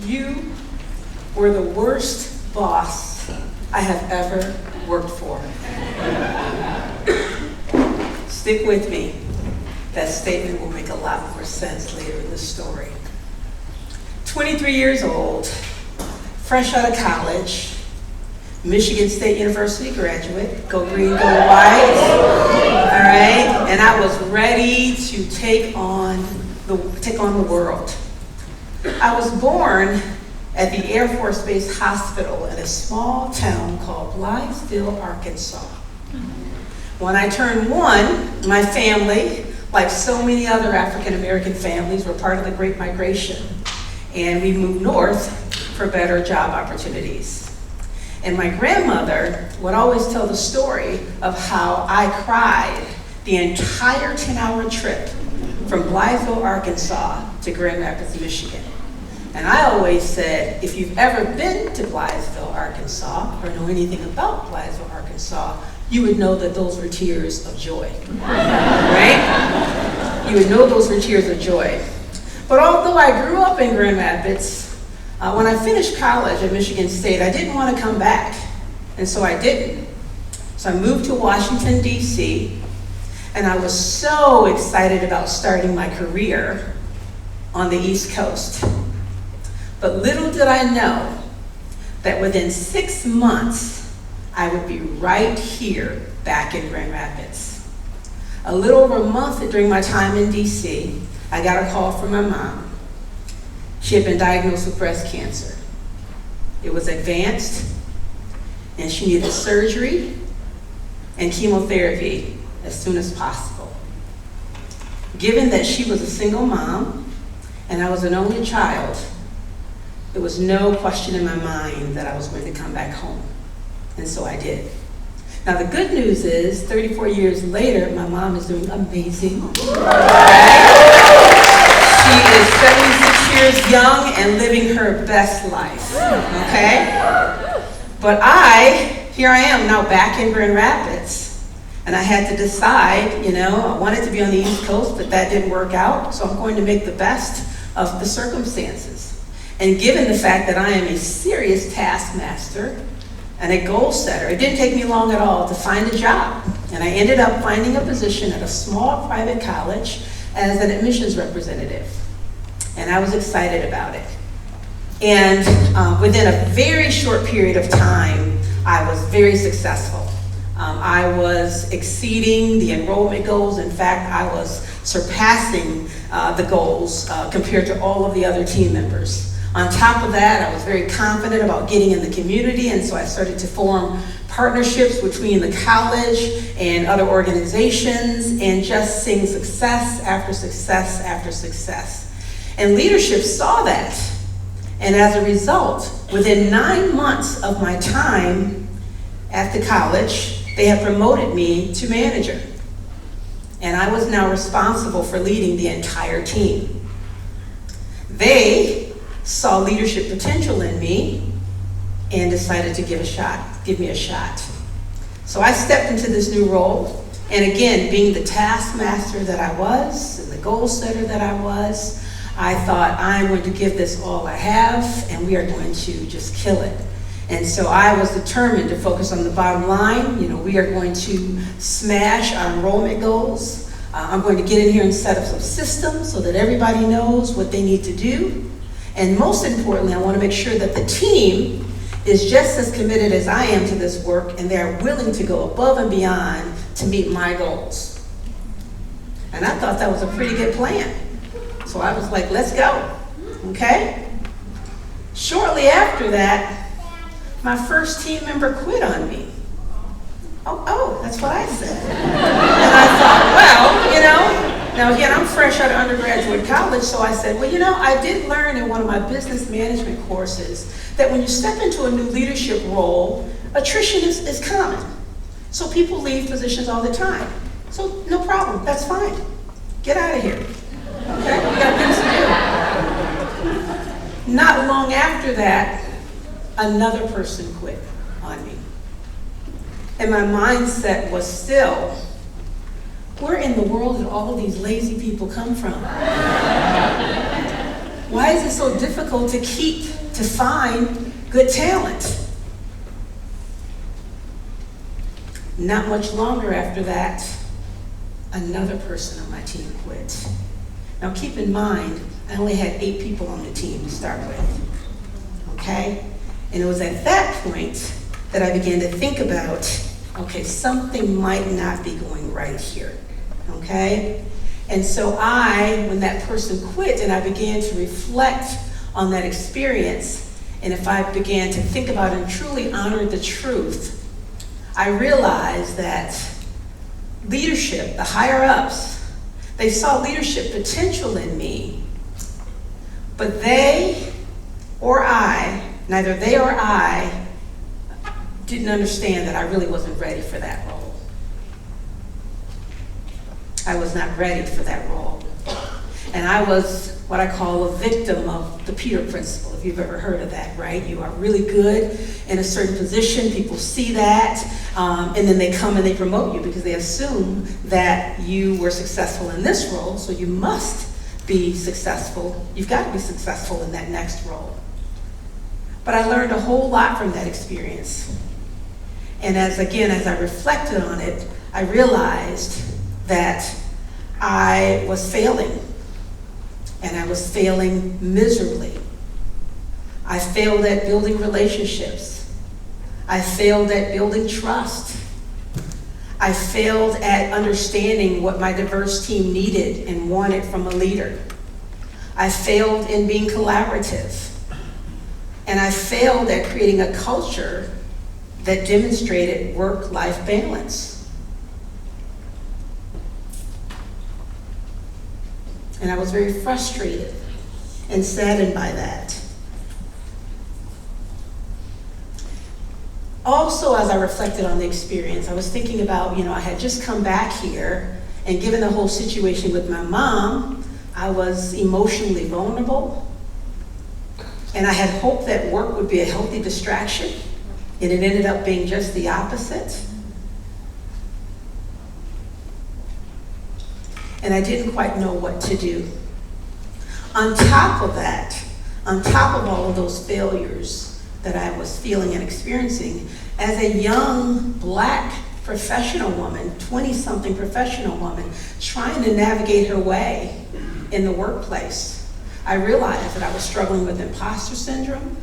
You were the worst boss I have ever worked for. Stick with me. That statement will make a lot more sense later in the story. 23 years old, fresh out of college, Michigan State University graduate, go green, go white, all right? And I was ready to take on the world. I was born at the Air Force Base Hospital in a small town called Blytheville, Arkansas. When I turned 1, my family, like so many other African American families, were part of the Great Migration, and we moved north for better job opportunities. And my grandmother would always tell the story of how I cried the entire 10-hour trip from Blytheville, Arkansas to Grand Rapids, Michigan. And I always said, if you've ever been to Blytheville, Arkansas, or know anything about Blytheville, Arkansas, you would know that those were tears of joy, right? You would know those were tears of joy. But although I grew up in Grand Rapids, when I finished college at Michigan State, I didn't want to come back, and so I didn't. So I moved to Washington, D.C., and I was so excited about starting my career on the East Coast. But little did I know that within 6 months, I would be right here back in Grand Rapids. A little over a month during my time in D.C., I got a call from my mom. She had been diagnosed with breast cancer. It was advanced, and she needed surgery and chemotherapy as soon as possible. Given that she was a single mom and I was an only child, there was no question in my mind that I was going to come back home, and so I did. Now the good news is, 34 years later, my mom is doing amazing. She is 76 years young and living her best life, okay? But here I am now back in Grand Rapids, and I had to decide, I wanted to be on the East Coast, but that didn't work out, so I'm going to make the best of the circumstances. And given the fact that I am a serious taskmaster and a goal setter, it didn't take me long at all to find a job, and I ended up finding a position at a small private college as an admissions representative. And I was excited about it. And within a very short period of time, I was very successful. I was exceeding the enrollment goals. In fact, I was surpassing the goals compared to all of the other team members. On top of that, I was very confident about getting in the community, and so I started to form partnerships between the college and other organizations, and just seeing success after success after success. And leadership saw that. And as a result, within 9 months of my time at the college, they had promoted me to manager. And I was now responsible for leading the entire team. They saw leadership potential in me and decided to give me a shot. So I stepped into this new role, and again, being the taskmaster that I was, and the goal setter that I was, I thought, I'm going to give this all I have, and we are going to just kill it. And so I was determined to focus on the bottom line. We are going to smash our enrollment goals. I'm going to get in here and set up some systems so that everybody knows what they need to do. And most importantly, I want to make sure that the team is just as committed as I am to this work, and they're willing to go above and beyond to meet my goals. And I thought that was a pretty good plan. So I was like, let's go, okay? Shortly after that, my first team member quit on me. Oh, that's what I said. And I thought, now again, I'm fresh out of undergraduate college, so I said, I did learn in one of my business management courses that when you step into a new leadership role, attrition is common. So people leave positions all the time. So no problem, that's fine. Get out of here. Okay, we got things to do. Not long after that, another person quit on me. And my mindset was still, where in the world did all of these lazy people come from? Why is it so difficult to find good talent? Not much longer after that, another person on my team quit. Now keep in mind, I only had 8 people on the team to start with, okay? And it was at that point that I began to think about, okay, something might not be going right here, okay? And so when that person quit and I began to reflect on that experience, and if I began to think about and truly honor the truth, I realized that leadership, the higher ups, they saw leadership potential in me, but neither they or I didn't understand that I really wasn't ready for that role. I was not ready for that role. And I was what I call a victim of the Peter principle, if you've ever heard of that, right? You are really good in a certain position, people see that, and then they come and they promote you because they assume that you were successful in this role, so you must be successful. You've got to be successful in that next role. But I learned a whole lot from that experience. And as I reflected on it, I realized that I was failing. And I was failing miserably. I failed at building relationships. I failed at building trust. I failed at understanding what my diverse team needed and wanted from a leader. I failed in being collaborative. And I failed at creating a culture that demonstrated work-life balance. And I was very frustrated and saddened by that. Also, as I reflected on the experience, I was thinking about, I had just come back here, and given the whole situation with my mom, I was emotionally vulnerable. And I had hoped that work would be a healthy distraction, and it ended up being just the opposite. And I didn't quite know what to do. On top of that, on top of all of those failures that I was feeling and experiencing, as a young Black professional woman, 20-something professional woman, trying to navigate her way in the workplace, I realized that I was struggling with imposter syndrome.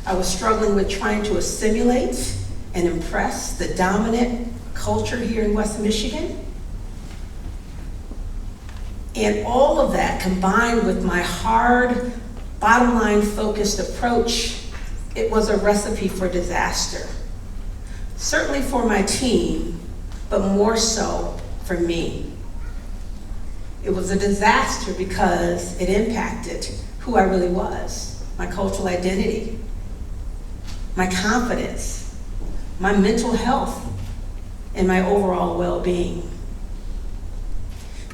I was struggling with trying to assimilate and impress the dominant culture here in West Michigan. And all of that combined with my hard, bottom line focused approach, it was a recipe for disaster. Certainly for my team, but more so for me. It was a disaster because it impacted who I really was, my cultural identity, my confidence, my mental health, and my overall well-being.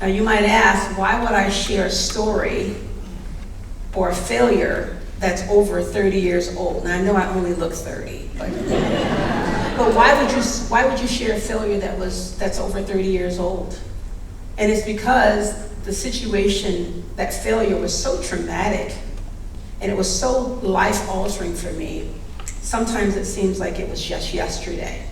Now you might ask, why would I share a story or a failure that's over 30 years old? Now I know I only look 30, but why would you share a failure that's over 30 years old? And it's because the situation, that failure was so traumatic and it was so life-altering for me. Sometimes it seems like it was just yesterday.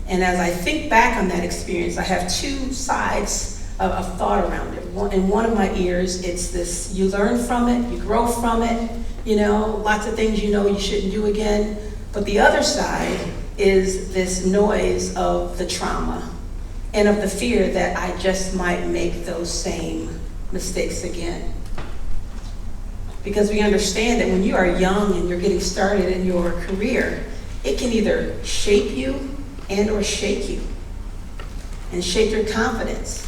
And as I think back on that experience, I have 2 sides of thought around it. In one of my ears, it's this, you learn from it, you grow from it, lots of things you shouldn't do again. But the other side is this noise of the trauma and of the fear that I just might make those same mistakes again. Because we understand that when you are young and you're getting started in your career, it can either shape you and or shake you and shake your confidence.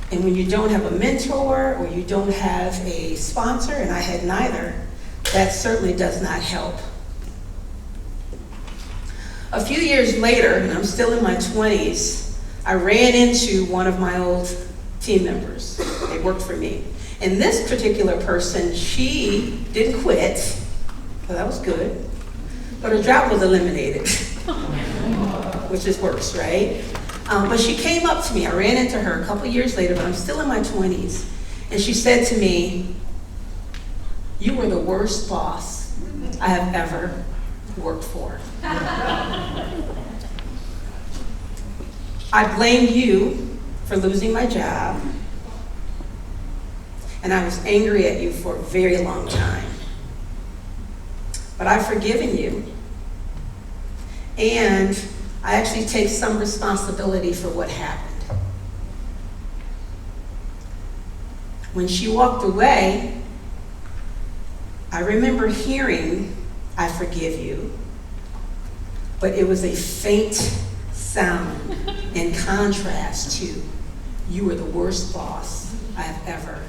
And when you don't have a mentor or you don't have a sponsor, and I had neither, that certainly does not help. A few years later, and I'm still in my 20s, I ran into one of my old team members. They worked for me. And this particular person, she didn't quit, so that was good, but her job was eliminated, which is worse, right? But she came up to me. I ran into her a couple years later, but I'm still in my 20s. And she said to me, "You were the worst boss I have ever worked for. I blamed you for losing my job, and I was angry at you for a very long time. But I've forgiven you, and I actually take some responsibility for what happened." When she walked away, I remember hearing, "I forgive you," but it was a faint sound in contrast to, "You were the worst boss I have ever